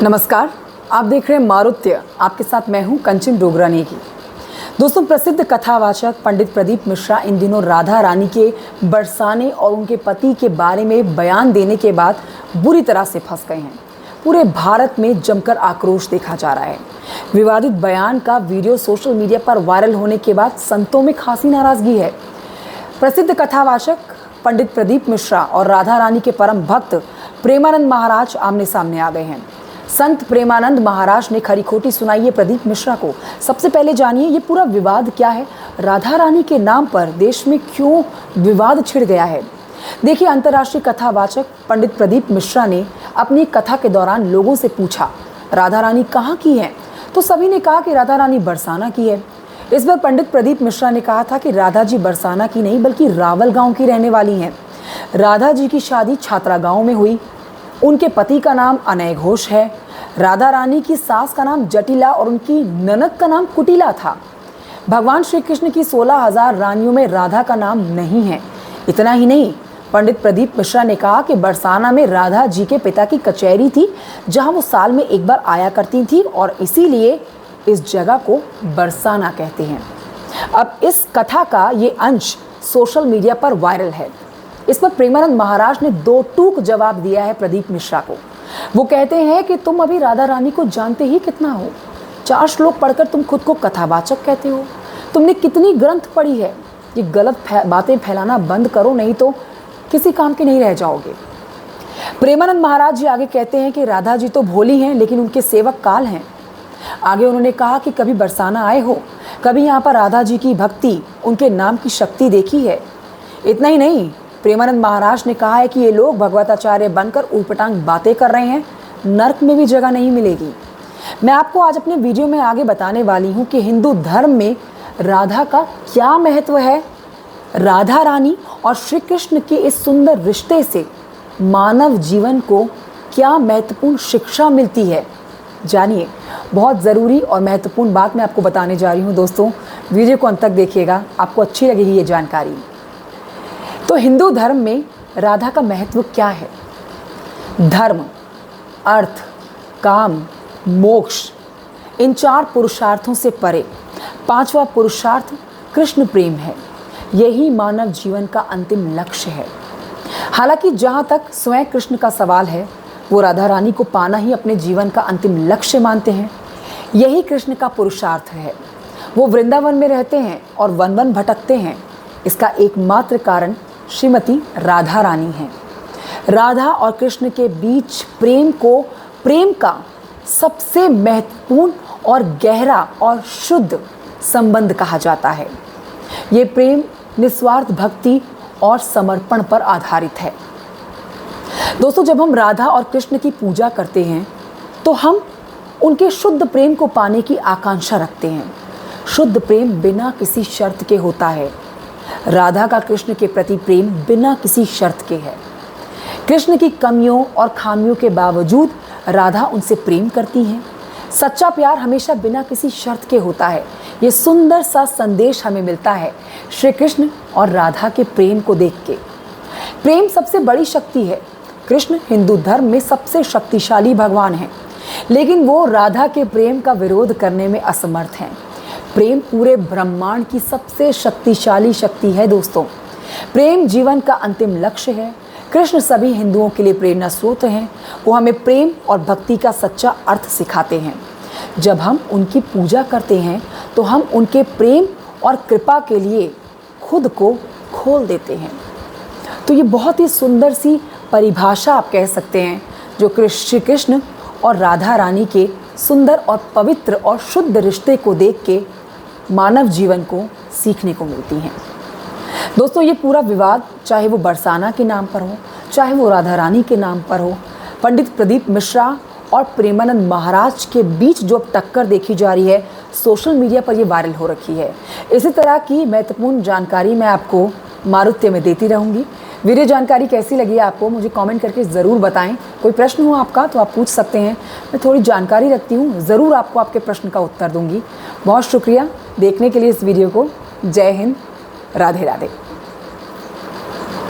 नमस्कार, आप देख रहे हैं मारुत्य। आपके साथ मैं हूं कंचन डोगरा नेगी। दोस्तों, प्रसिद्ध कथावाचक पंडित प्रदीप मिश्रा इन दिनों राधा रानी के बरसाने और उनके पति के बारे में बयान देने के बाद बुरी तरह से फंस गए हैं। पूरे भारत में जमकर आक्रोश देखा जा रहा है। विवादित बयान का वीडियो सोशल मीडिया पर वायरल होने के बाद संतों में खासी नाराजगी है। प्रसिद्ध कथावाचक पंडित प्रदीप मिश्रा और राधा रानी के परम भक्त प्रेमानंद महाराज आमने सामने आ गए हैं। संत प्रेमानंद महाराज ने खरी खोटी सुनाई है प्रदीप मिश्रा को। सबसे पहले जानिए ये पूरा विवाद क्या है, राधा रानी के नाम पर देश में क्यों विवाद छिड़ गया है। देखिए, अंतर्राष्ट्रीय कथावाचक पंडित प्रदीप मिश्रा ने अपनी कथा के दौरान लोगों से पूछा, राधा रानी कहाँ की है? तो सभी ने कहा कि राधा रानी बरसाना की है। इस बार पंडित प्रदीप मिश्रा ने कहा था कि राधा जी बरसाना की नहीं बल्कि रावल गांव की रहने वाली हैं। राधा जी की शादी छात्रा गांव में हुई। उनके पति का नाम अनय घोष है। राधा रानी की सास का नाम जटिला और उनकी ननद का नाम कुटिला था। भगवान श्री कृष्ण की 16,000 रानियों में राधा का नाम नहीं है। इतना ही नहीं, पंडित प्रदीप मिश्रा ने कहा कि बरसाना में राधा जी के पिता की कचहरी थी, जहां वो साल में एक बार आया करती थी और इसीलिए इस जगह को बरसाना कहते हैं। अब इस कथा का ये अंश सोशल मीडिया पर वायरल है। इस पर प्रेमानंद महाराज ने दो टूक जवाब दिया है प्रदीप मिश्रा को। वो कहते हैं कि तुम अभी राधा रानी को जानते ही कितना हो। 4 श्लोक पढ़कर तुम खुद को कथावाचक कहते हो। तुमने कितनी ग्रंथ पढ़ी है? ये गलत बातें फैलाना बंद करो, नहीं तो किसी काम के नहीं रह जाओगे। प्रेमानंद महाराज जी आगे कहते हैं कि राधा जी तो भोली हैं, लेकिन उनके सेवक काल हैं। आगे उन्होंने कहा कि कभी बरसाना आए हो, कभी यहाँ पर राधा जी की भक्ति, उनके नाम की शक्ति देखी है? इतना ही नहीं, प्रेमानंद महाराज ने कहा है कि ये लोग भगवताचार्य बनकर ऊटपटांग बातें कर रहे हैं, नर्क में भी जगह नहीं मिलेगी। मैं आपको आज अपने वीडियो में आगे बताने वाली हूँ कि हिंदू धर्म में राधा का क्या महत्व है। राधा रानी और श्री कृष्ण के इस सुंदर रिश्ते से मानव जीवन को क्या महत्वपूर्ण शिक्षा मिलती है, जानिए। बहुत ज़रूरी और महत्वपूर्ण बात मैं आपको बताने जा रही हूँ। दोस्तों, वीडियो को अंत तक देखिएगा, आपको अच्छी लगेगी ये जानकारी। तो हिंदू धर्म में राधा का महत्व क्या है? धर्म, अर्थ, काम, मोक्ष, इन 4 पुरुषार्थों से परे 5वां पुरुषार्थ कृष्ण प्रेम है। यही मानव जीवन का अंतिम लक्ष्य है। हालांकि जहाँ तक स्वयं कृष्ण का सवाल है, वो राधा रानी को पाना ही अपने जीवन का अंतिम लक्ष्य मानते हैं। यही कृष्ण का पुरुषार्थ है। वो वृंदावन में रहते हैं और वन वन भटकते हैं। इसका एकमात्र कारण श्रीमती राधा रानी है। राधा और कृष्ण के बीच प्रेम का सबसे महत्वपूर्ण और गहरा और शुद्ध संबंध कहा जाता है। ये प्रेम निस्वार्थ भक्ति और समर्पण पर आधारित है। दोस्तों, जब हम राधा और कृष्ण की पूजा करते हैं तो हम उनके शुद्ध प्रेम को पाने की आकांक्षा रखते हैं। शुद्ध प्रेम बिना किसी शर्त के होता है। राधा का कृष्ण के प्रति प्रेम बिना किसी शर्त के है। कृष्ण की कमियों और खामियों के बावजूद राधा उनसे प्रेम करती हैं। सच्चा प्यार हमेशा बिना किसी शर्त के होता है। ये सुंदर सा संदेश हमें मिलता है श्री कृष्ण और राधा के प्रेम को देख के। प्रेम सबसे बड़ी शक्ति है। कृष्ण हिंदू धर्म में सबसे शक्तिशाली भगवान हैं, लेकिन वो राधा के प्रेम का विरोध करने में असमर्थ हैं। प्रेम पूरे ब्रह्मांड की सबसे शक्तिशाली शक्ति है। दोस्तों, प्रेम जीवन का अंतिम लक्ष्य है। कृष्ण सभी हिंदुओं के लिए प्रेरणा स्रोत हैं। वो हमें प्रेम और भक्ति का सच्चा अर्थ सिखाते हैं। जब हम उनकी पूजा करते हैं तो हम उनके प्रेम और कृपा के लिए खुद को खोल देते हैं। तो ये बहुत ही सुंदर सी परिभाषा आप कह सकते हैं, जो श्री कृष्ण और राधा रानी के सुंदर और पवित्र और शुद्ध रिश्ते को देख के मानव जीवन को सीखने को मिलती हैं। दोस्तों, ये पूरा विवाद, चाहे वो बरसाना के नाम पर हो, चाहे वो राधा रानी के नाम पर हो, पंडित प्रदीप मिश्रा और प्रेमानंद महाराज के बीच जो टक्कर देखी जा रही है, सोशल मीडिया पर ये वायरल हो रखी है। इसी तरह की महत्वपूर्ण जानकारी मैं आपको मारुत्य में देती रहूँगी। वीडियो जानकारी कैसी लगी आपको मुझे कमेंट करके ज़रूर बताएं। कोई प्रश्न हो आपका तो आप पूछ सकते हैं। मैं थोड़ी जानकारी रखती हूँ, ज़रूर आपको आपके प्रश्न का उत्तर दूंगी। बहुत शुक्रिया देखने के लिए इस वीडियो को। जय हिंद, राधे राधे।